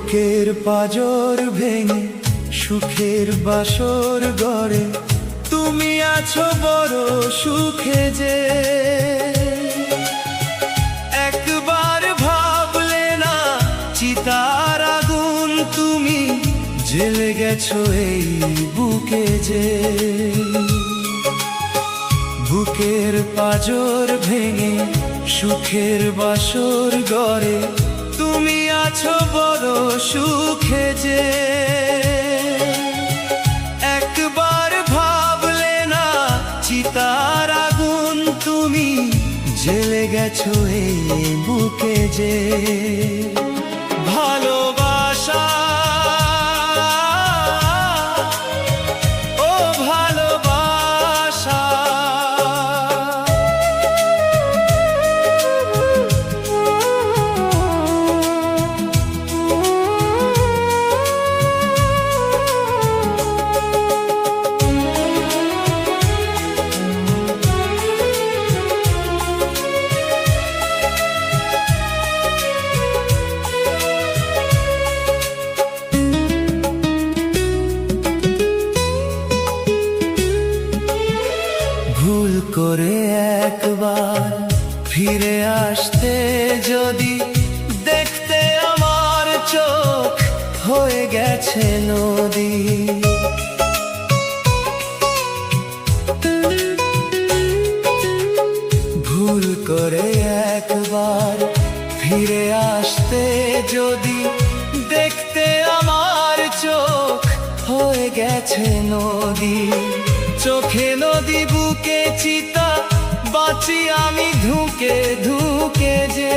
বুকের পাঁজর ভেঙে সুখের বাসর গড়ে তুমি আছো বড় সুখে যে একবার ভাবলে না চিতার আগুন তুমি জ্বেলে গেছো এই বুকে যে বুকের পাঁজর ভেঙে সুখের বাসর গড়ে তুমি আছো বড় সুখে যে একবার ভাবলে না চিতার আগুন তুমি জ্বেলে গেছো এই বুকে যে ভালোবাসা ও ভালোবাসা ভুল করে একবার ফিরে আসতে যদি দেখতে আমার চোখ হয়ে গেছে নদী ভুল করে একবার ফিরে আসতে যদি দেখতে আমার চোখ হয়ে গেছে নদী চোখে নদী বুকে চিতা বাঁচি আমি ধুকে ধুকে যে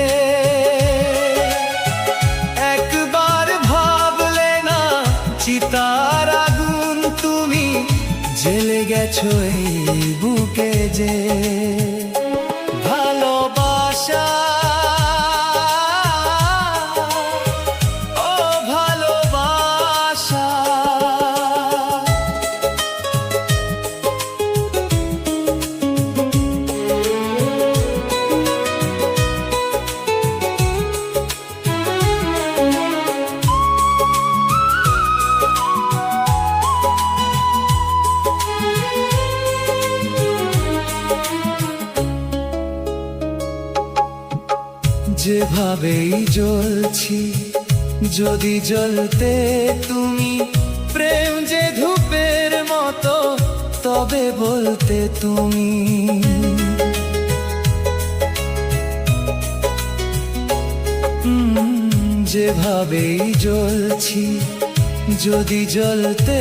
একবার ভাবলে না চিতার আগুন তুমি জ্বেলে গেছো এই বুকে যে ভালোবাসা ও ভালোবাসা যেভাবেই জ্বলছি যদি জ্বলতে তুমি প্রেম যে ধূপের মতো তবে বলতে তুমি যেভাবেই জ্বলছি যদি জ্বলতে